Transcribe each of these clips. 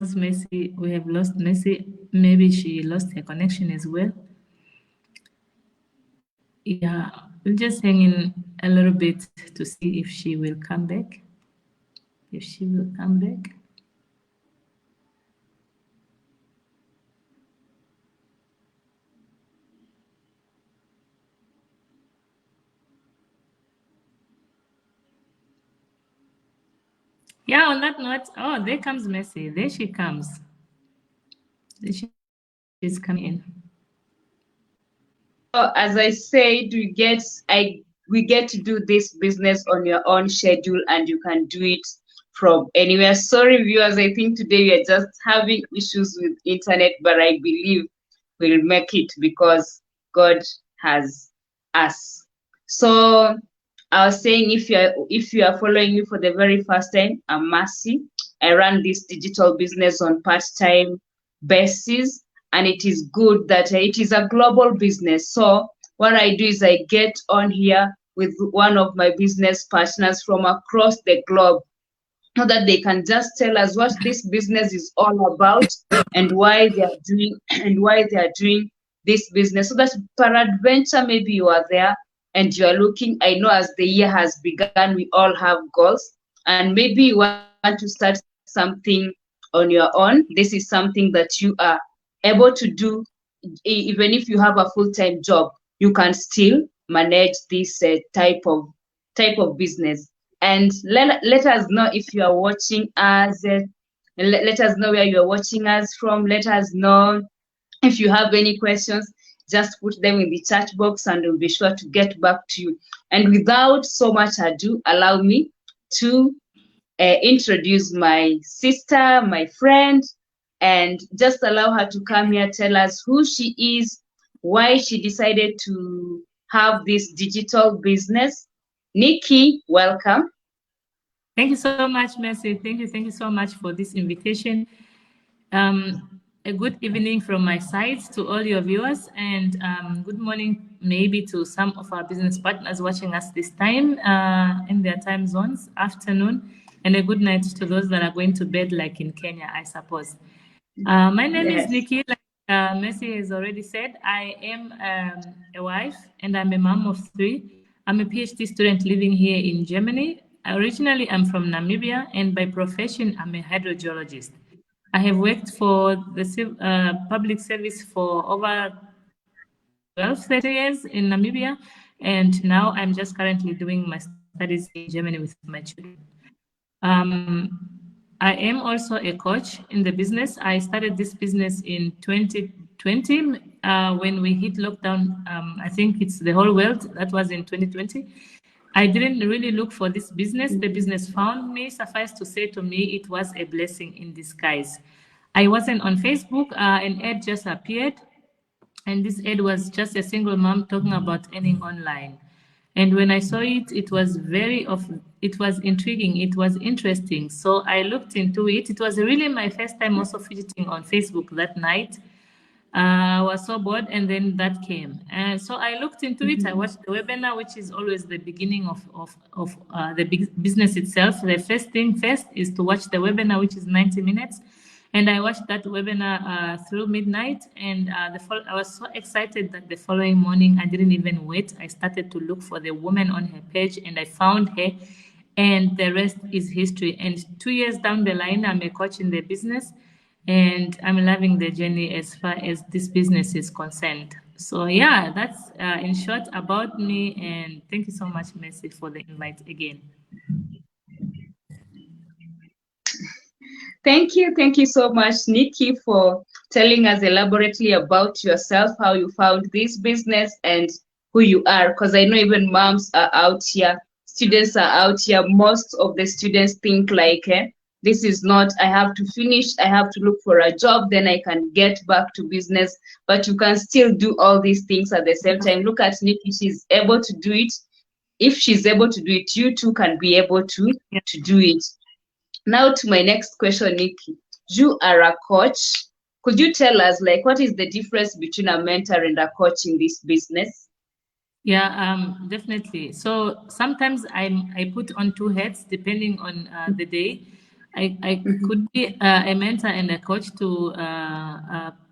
Messi. We have lost Messi. Maybe she lost her connection as well. Yeah, we'll just hang in a little bit to see if she will come back. If she will come back. Yeah, on that note, oh, there comes Messi. There she comes. There she's coming in. So as I said, we get to do this business on your own schedule, and you can do it from anywhere. Sorry, viewers, I think today we are just having issues with internet, but I believe we'll make it because God has us. So I was saying, if you are following me for the very first time, I'm Mercy. I run this digital business on part-time basis, and it is good that it is a global business. So what I do is I get on here with one of my business partners from across the globe, so that they can just tell us what this business is all about and why they are doing this business, so that peradventure maybe you are there and you are looking. I know as the year has begun, we all have goals, and maybe you want to start something on your own. This is something that you are able to do. Even if you have a full-time job, you can still manage this type of business. And let us know if you are watching us. Let us know where you are watching us from. Let us know if you have any questions. Just put them in the chat box and we'll be sure to get back to you. And without so much ado, allow me to introduce my sister, my friend, and just allow her to come here, tell us who she is, why she decided to have this digital business. Nikki, welcome. Thank you so much, Mercy. Thank you so much for this invitation. A good evening from my side to all your viewers, and good morning maybe to some of our business partners watching us this time in their time zones, afternoon, and a good night to those that are going to bed, like in Kenya, I suppose. My name is Yes. Nikki. Like Mercy has already said, I am a wife and I'm a mom of three. I'm a PhD student living here in Germany. Originally, I'm from Namibia, and by profession, I'm a hydrogeologist. I have worked for the public service for over 12, 30 years in Namibia, and now I'm just currently doing my studies here in Germany with my children. I am also a coach in the business. I started this business in 2020 when we hit lockdown. I think it's the whole world. That was in 2020. I didn't really look for this business. The business found me. Suffice to say, to me, it was a blessing in disguise. I wasn't on Facebook. An ad just appeared, and this ad was just a single mom talking about earning online. And when I saw it, it was intriguing, it was interesting. So I looked into it. It was really my first time also fidgeting on Facebook that night. I was so bored, and then that came. And so I looked into it. I watched the webinar, which is always the beginning of the big business itself. The first thing first is to watch the webinar, which is 90 minutes. And I watched that webinar through midnight, and I was so excited that the following morning I didn't even wait. I started to look for the woman on her page, and I found her, and the rest is history. And 2 years down the line, I'm a coach in the business, and I'm loving the journey as far as this business is concerned. So yeah, that's in short about me, and thank you so much, Mercy, for the invite again. Thank you so much, Nikki, for telling us elaborately about yourself, how you found this business, and who you are. Because I know even moms are out here, students are out here. Most of the students think like, this is not, I have to finish, I have to look for a job, then I can get back to business. But you can still do all these things at the same time. Look at Nikki, she's able to do it. If she's able to do it, you too can be able to do it. Now to my next question, Nikki. You are a coach. Could you tell us, like, what is the difference between a mentor and a coach in this business? Yeah, definitely. So sometimes I put on two hats depending on the day. I could be a mentor and a coach to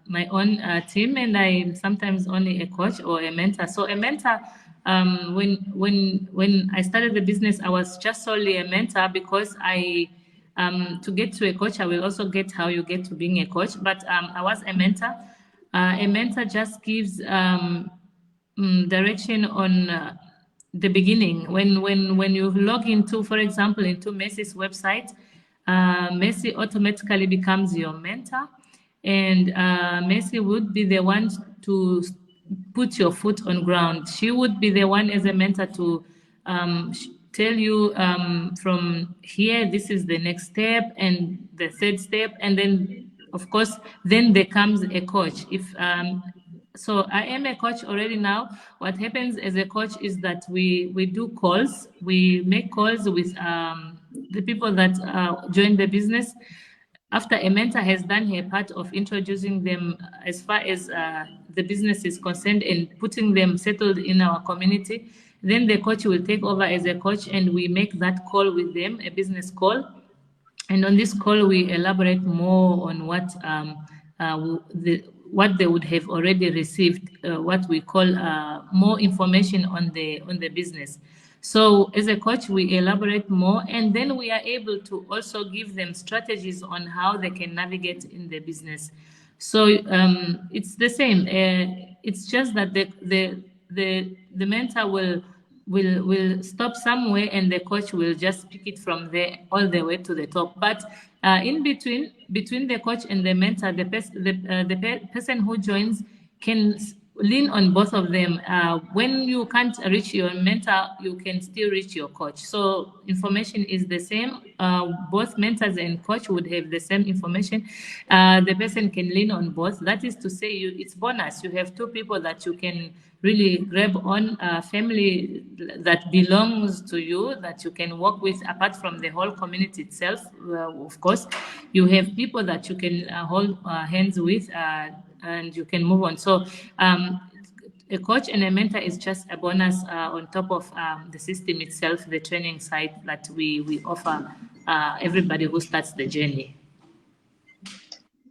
my own team, and I'm sometimes only a coach or a mentor. So a mentor, when I started the business, I was just solely a mentor because to get to a coach, I will also get how you get to being a coach. But I was a mentor. A mentor just gives direction on the beginning. When you log into, for example, into Mercy's website, Mercy automatically becomes your mentor, and Mercy would be the one to put your foot on ground. She would be the one as a mentor to tell you from here, this is the next step and the third step, and then of course then there comes a coach. If so I am a coach already now. What happens as a coach is that we do calls. We make calls with the people that join the business. After a mentor has done her part of introducing them as far as the business is concerned and putting them settled in our community, then the coach will take over as a coach and we make that call with them, a business call. And on this call, we elaborate more on what they would have already received, what we call more information on the business. So as a coach, we elaborate more, and then we are able to also give them strategies on how they can navigate in the business. So it's the same. It's just that the mentor will stop somewhere and the coach will just pick it from there all the way to the top. But in between the coach and the mentor, the person who joins can lean on both of them. When you can't reach your mentor, you can still reach your coach. So information is the same. Both mentors and coach would have the same information. The person can lean on both. That is to say, it's bonus. You have two people that you can really grab on, a family that belongs to you, that you can work with apart from the whole community itself. Of course, you have people that you can hold hands with and you can move on. So a coach and a mentor is just a bonus on top of the system itself, the training side that we offer everybody who starts the journey.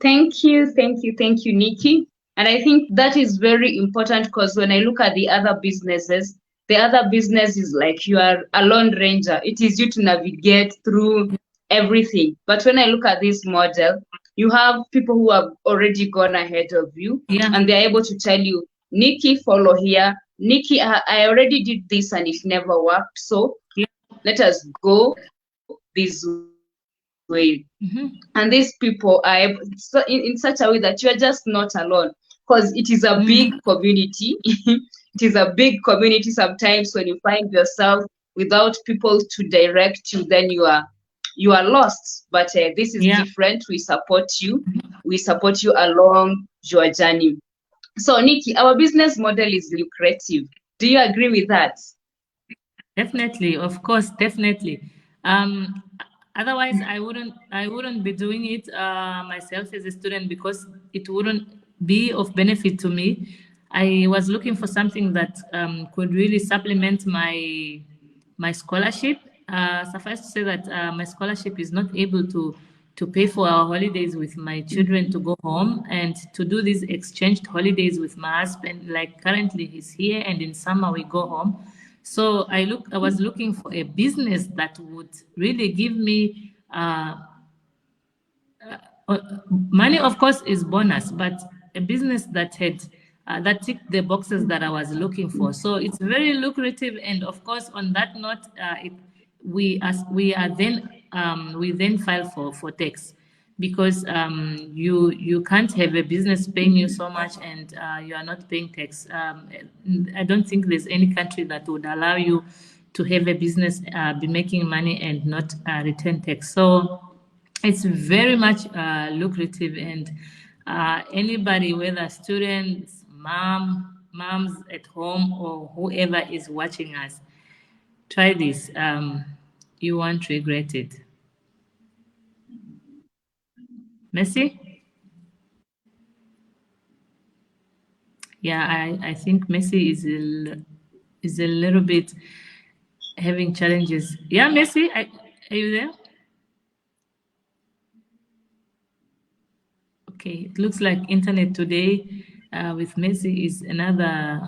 Thank you, Nikki. And I think that is very important because when I look at the other businesses is like you are a lone ranger. It is you to navigate through everything. But when I look at this model, you have people who have already gone ahead of you, and they're able to tell you, Nikki, follow here. Nikki, I already did this and it never worked. So let us go this way. And these people are in such a way that you are just not alone, because it is a big community. It is a big community. Sometimes when you find yourself without people to direct you, then you are lost. But this is different. We support you. We support you along your journey. So Nikki, our business model is lucrative. Do you agree with that? Definitely, of course, definitely. Otherwise, I wouldn't be doing it myself as a student, because it wouldn't be of benefit to me. I was looking for something that could really supplement my scholarship. Suffice to say that my scholarship is not able to pay for our holidays with my children to go home and to do these exchanged holidays with my husband. Like currently he's here and in summer we go home. So I was looking for a business that would really give me money. Of course, is bonus, but a business that had that ticked the boxes that I was looking for. So it's very lucrative, and of course, on that note, we then file for tax, because you can't have a business paying you so much and you are not paying tax. I don't think there's any country that would allow you to have a business be making money and not return tax. So it's very much lucrative, and anybody, whether students, moms at home, or whoever is watching us, try this. You won't regret it. Mercy? Yeah, I think Mercy is a little bit having challenges. Yeah, Mercy, are you there? Okay, it looks like internet today with Messi is another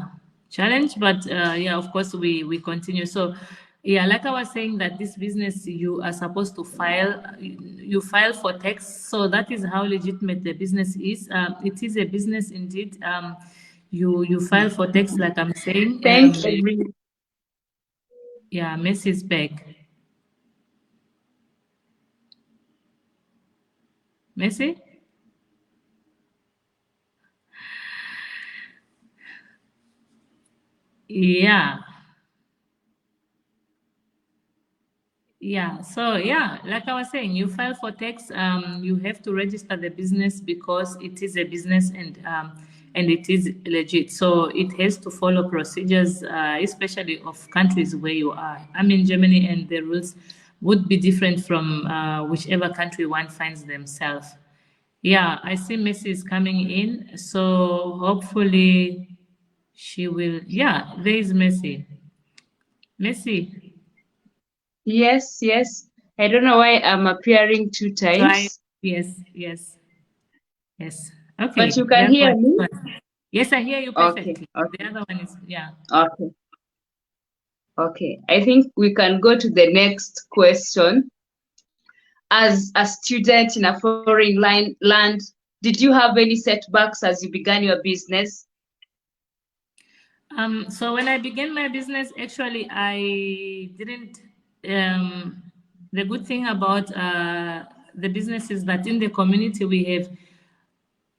challenge, but yeah, of course we continue. So yeah, like I was saying, that this business you are supposed to file, you file for tax. So that is how legitimate the business is. It is a business indeed. You file for tax, like I'm saying. Thank you. Yeah, Messi is back. Messi? Yeah. Yeah, so yeah, like I was saying, you file for tax, you have to register the business because it is a business and it is legit. So it has to follow procedures, especially of countries where you are. I'm in Germany, and the rules would be different from whichever country one finds themselves. Yeah, I see Messi is coming in, so hopefully she will. Yeah, there is Messi. Messi, Yes, yes. I don't know why I'm appearing 2 try. times, Yes, yes. Yes. but you Okay. can That hear one. me. Yes, I hear you Okay, perfectly. The okay, other one is, yeah. okay, okay. I think we can go to the next question. As a student in a foreign land, did you have any setbacks as you began your business? So when I began my business, actually, I didn't. The good thing about the business is that in the community we have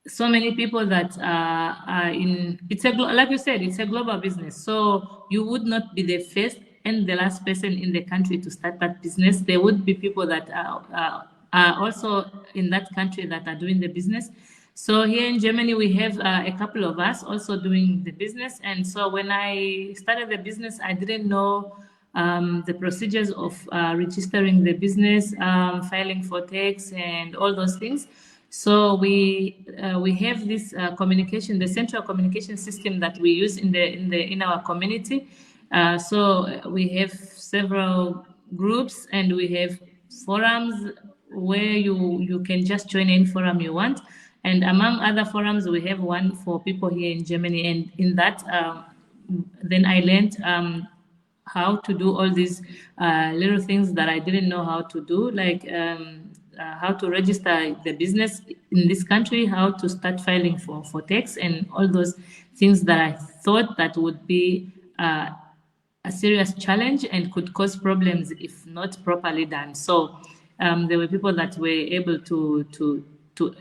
so many people that are in. It's like you said, it's a global business. So you would not be the first and the last person in the country to start that business. There would be people that are also in that country that are doing the business. So here in Germany, we have a couple of us also doing the business. And so when I started the business, I didn't know the procedures of registering the business, filing for tax, and all those things. So we have this communication, the central communication system that we use in our community. So we have several groups, and we have forums where you can just join any forum you want. And among other forums, we have one for people here in Germany. And in that, then I learned how to do all these little things that I didn't know how to do, like how to register the business in this country, how to start filing for tax, and all those things that I thought that would be a serious challenge and could cause problems if not properly done. So there were people that were able to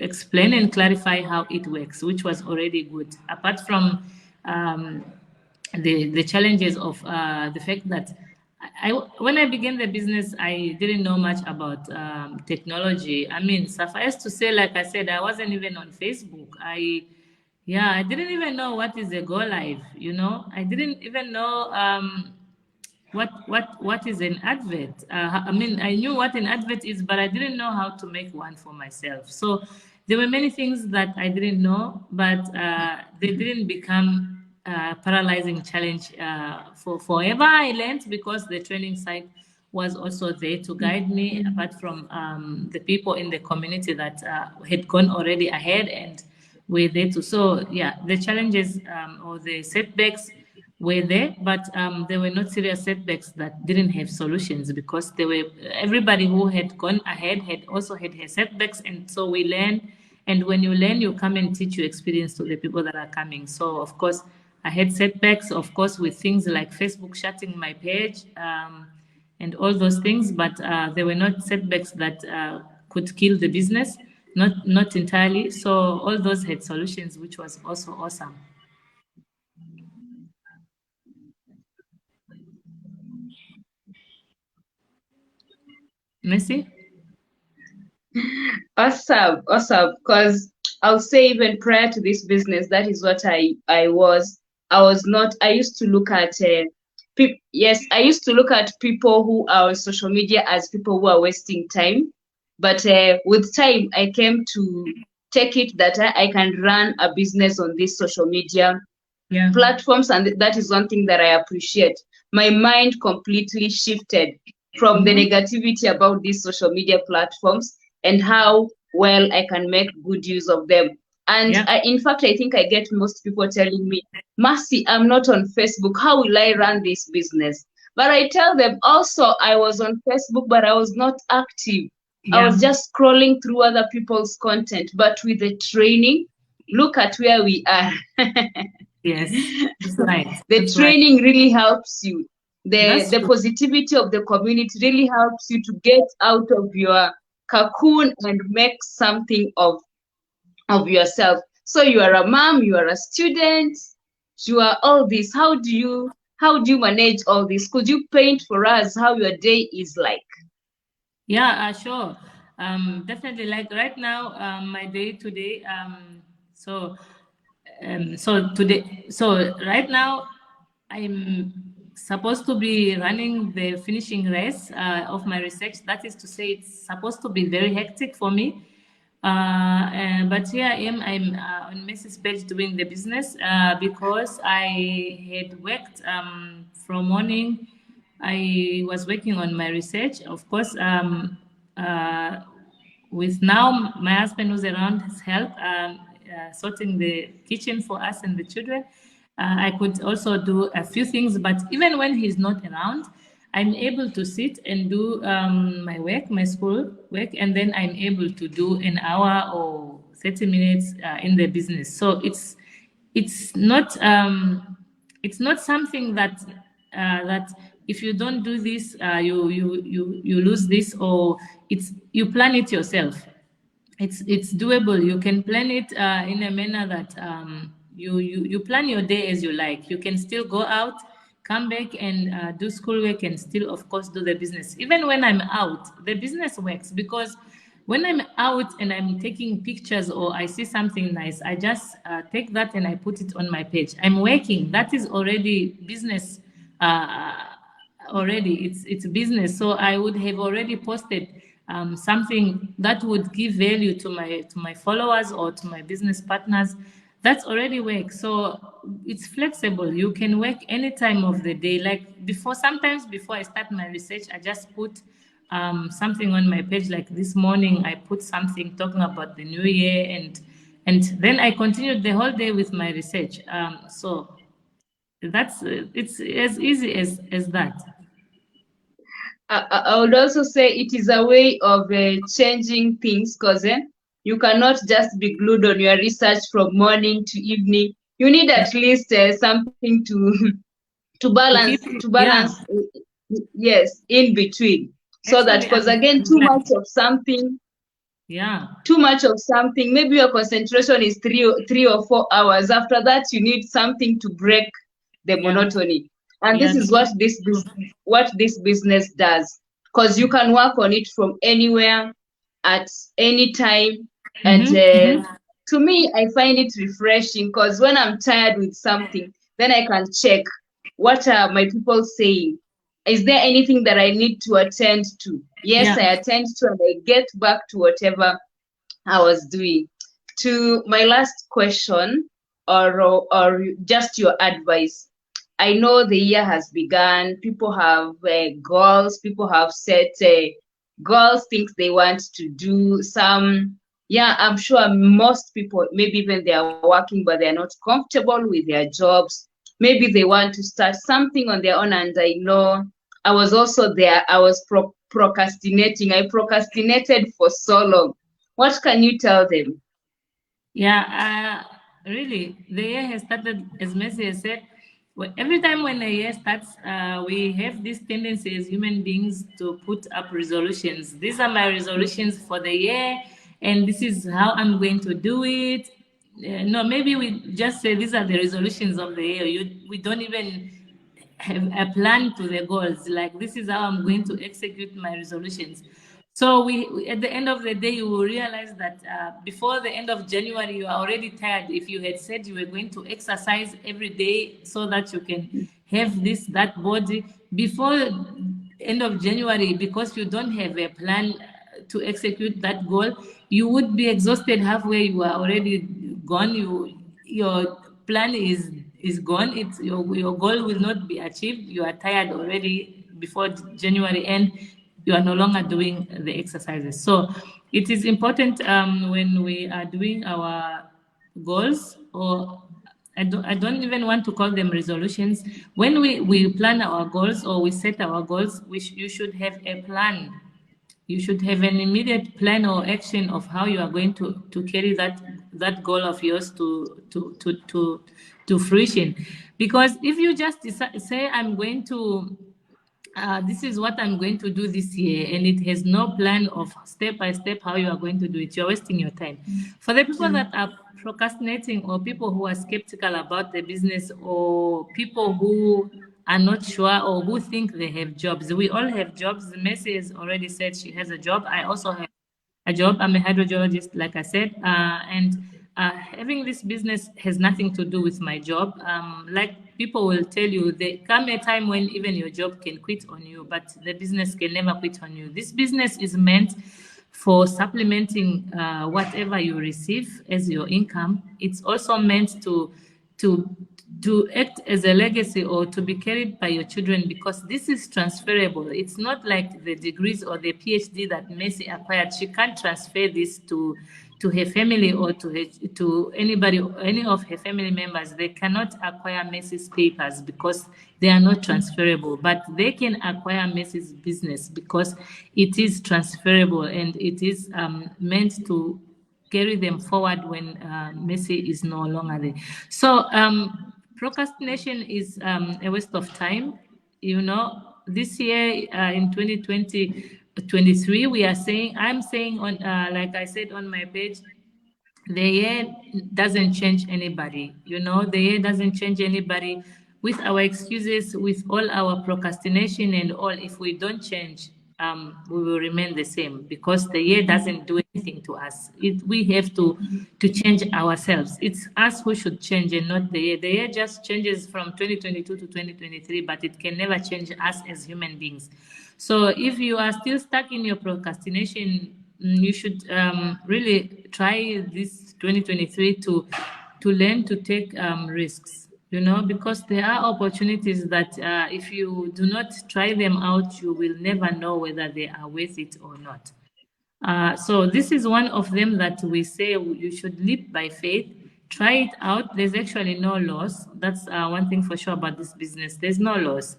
explain and clarify how it works, which was already good. Apart from um, the challenges of the fact that when I began the business, I didn't know much about technology. I mean, suffice to say, like I said, I wasn't even on Facebook. Yeah, I didn't even know what is a Go Live. I didn't even know what is an advert. I mean, I knew what an advert is, but I didn't know how to make one for myself. So there were many things that I didn't know, but they didn't become paralyzing challenge for forever. I learned because the training site was also there to guide me, apart from the people in the community that had gone already ahead and were there too. So yeah, the challenges or the setbacks were there, but there were not serious setbacks that didn't have solutions, because there were everybody who had gone ahead had also had her setbacks, and so we learn. And when you learn, you come and teach your experience to the people that are coming. So of course, I had setbacks, of course, with things like Facebook shutting my page and all those things, but there were not setbacks that could kill the business, not entirely. So all those had solutions, which was also awesome. Messi? Awesome, awesome. Because I'll say even prior to this business, that is what I was. I was not. I used to look at yes, I used to look at people who are on social media as people who are wasting time. But with time, I came to take it that I can run a business on this social media Yeah. platforms, and that is one thing that I appreciate. My mind completely shifted from the negativity about these social media platforms, and how well, I can make good use of them. And Yeah. in fact, I think I get most people telling me, Mercy, I'm not on Facebook. How will I run this business? But I tell them also, I was on Facebook, but I was not active. I Yeah. was just scrolling through other people's content. But with the training, look at where we are. Yes. That's right. The That's right. training really helps you. That's The true. positivity of the community really helps you to get out of your cocoon and make something of yourself. So you are a mom, you are a student, you are all this. How do you manage all this? Could you paint for us how your day is like? Yeah, sure. Definitely. Like right now, my day today. So right now, I'm supposed to be running the finishing race of my research. That is to say, it's supposed to be very hectic for me. But here I am. I'm on Mrs. page doing the business because I had worked from morning. I was working on my research, of course. Uh, with now my husband who's around his help sorting the kitchen for us and the children. I could also do a few things, but even when he's not around, I'm able to sit and do my work, my school work, and then I'm able to do an hour or 30 minutes in the business. So it's not it's not something that if you don't do this, you lose this, or you plan it yourself. It's doable. You can plan it in a manner that you plan your day as you like. You can still go out, come back and do schoolwork, and still, of course, do the business. Even when I'm out, the business works because when I'm out and I'm taking pictures or I see something nice, I just take that and I put it on my page. I'm working. That is already business. Already, it's business. So I would have already posted something that would give value to my followers or to my business partners. That's already work. So it's flexible. You can work any time of the day. Like before, sometimes before I start my research, I just put something on my page. Like this morning, I put something talking about the new year, and then I continued the whole day with my research. So that's it's as easy as that. I would also say it is a way of changing things because you cannot just be glued on your research from morning to evening. You need Yeah. at least something To keep to yeah, balance, yes, in between, so that actually because again I'm glad. Yeah. too much of something, maybe your concentration is 3 or 4 hours. After that, you need something to break the Yeah. monotony. And Yeah. this is what what this business does. Because you can work on it from anywhere at any time. And Mm-hmm, mm-hmm. to me, I find it refreshing because when I'm tired with something, then I can check what are my people saying. Is there anything that I need to attend to? Yes, Yeah. I attend to and I get back to whatever I was doing. To my last question, or just your advice. I know the year has begun. People have goals. People have set goals, things they want to do. Some, yeah, I'm sure most people, maybe even they are working, but they are not comfortable with their jobs. Maybe they want to start something on their own. And I know I was also there. I was procrastinating. I procrastinated for so long. What can you tell them? Yeah, really, the year has started, as Messi has said. Every time when the year starts, we have this tendency as human beings to put up resolutions. These are my resolutions for the year, and this is how I'm going to do it. No, maybe we just say these are the resolutions of the year. We don't even have a plan to the goals. Like this is how I'm going to execute my resolutions. So at the end of the day, you will realize that before the end of January, you are already tired. If you had said you were going to exercise every day so that you can have that body before end of January, because you don't have a plan to execute that goal, you would be exhausted halfway. You are already gone. Your plan is gone. Your goal will not be achieved. You are tired already before January end. You are no longer doing the exercises. So it is important when we are doing our goals, or I don't even want to call them resolutions. When we plan our goals or we set our goals, you should have a plan. You should have an immediate plan or action of how you are going to carry that goal of yours to fruition. Because if you just decide, say, I'm going to this is what I'm going to do this year, and it has no plan of step by step how you are going to do it, you're wasting your time. For the people that are procrastinating, or people who are skeptical about the business, or people who are not sure, or who think they have jobs, we all have jobs. Messi has already said she has a job. I also have a job. I'm a hydrogeologist, like I said, and having this business has nothing to do with my job. Like people will tell you, there come a time when even your job can quit on you, but the business can never quit on you. This business is meant for supplementing whatever you receive as your income. It's also meant to to act as a legacy, or to be carried by your children, because this is transferable. It's not like the degrees or the PhD that Messi acquired. She can't transfer this to her family, or to anybody, any of her family members. They cannot acquire Messi's papers because they are not transferable, but they can acquire Messi's business because it is transferable, and it is meant to carry them forward when Messi is no longer there. So procrastination is a waste of time. You know, this year in 2023, we are saying, I'm saying on, like I said on my page, the year doesn't change anybody. You know, the year doesn't change anybody. With our excuses, with all our procrastination and all, if we don't change, we will remain the same, because the year doesn't do anything to us. We have to change ourselves. It's us who should change, and not the year. The year just changes from 2022 to 2023, but it can never change us as human beings. So if you are still stuck in your procrastination, you should really try this 2023 to learn to take risks, you know, because there are opportunities that if you do not try them out, you will never know whether they are worth it or not. So this is one of them that we say you should live by faith. Try it out. There's actually no loss. That's one thing for sure about this business. There's no loss.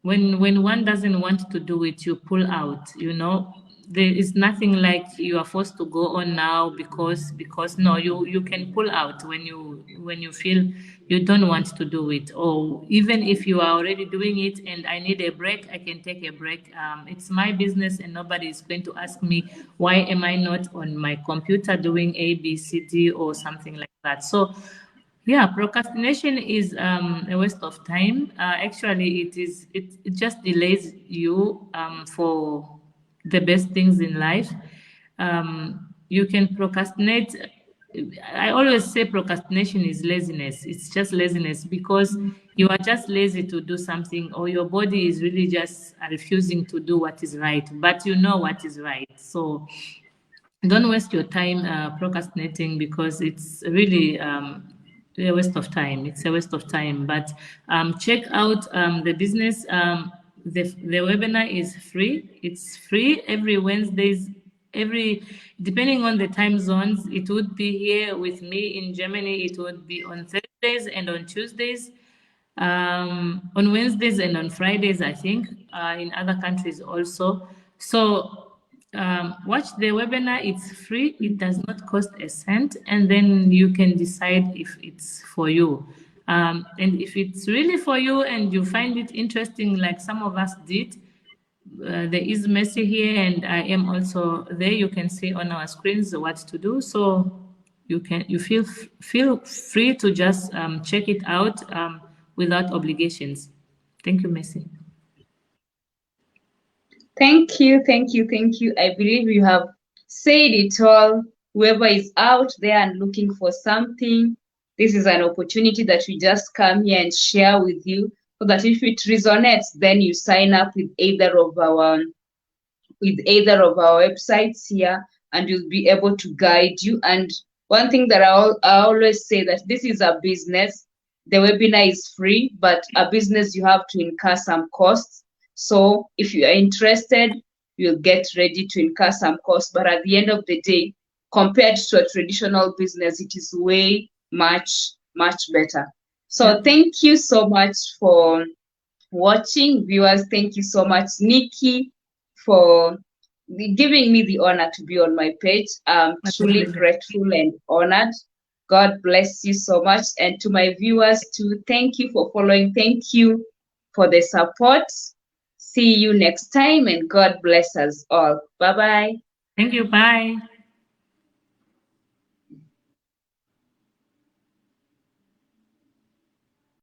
When one doesn't want to do it, you pull out. You know, there is nothing like you are forced to go on now because no, you can pull out when you feel you don't want to do it, or even if you are already doing it and I need a break, I can take a break. It's my business, and nobody is going to ask me why am I not on my computer doing A, B, C, D, or something like that. So yeah, procrastination is a waste of time. Actually, it just delays you for the best things in life. You can procrastinate. I always say procrastination is laziness. It's just laziness because you are just lazy to do something, or your body is really just refusing to do what is right, but you know what is right. So don't waste your time procrastinating, because it's really a waste of time. It's a waste of time. But check out the business. The webinar is free. It's free every Wednesdays. Depending on the time zones, it would be here with me in Germany. It would be on Thursdays and on Tuesdays, on Wednesdays and on Fridays, I think, in other countries also. So watch the webinar. It's free. It does not cost a cent, and then you can decide if it's for you. And if it's really for you and you find it interesting, like some of us did, there is Messi here, and I am also there. You can see on our screens what to do. So you feel free to just check it out without obligations. Thank you, Messi. Thank you, thank you, thank you. I believe you have said it all. Whoever is out there and looking for something, this is an opportunity that we just come here and share with you, so that if it resonates, then you sign up with either of our websites here, and we'll be able to guide you. And one thing that I always say, that this is a business. The webinar is free, but a business, you have to incur some costs. So if you are interested, you'll get ready to incur some costs. But at the end of the day, compared to a traditional business, it is way much better. So thank you so much for watching, viewers. Thank you so much, Nikki, for giving me the honor to be on my page. I'm truly grateful and honored. God bless you so much. And to my viewers too, thank you for following. Thank you for the support. See you next time, and God bless us all. Bye-bye. Thank you. Bye.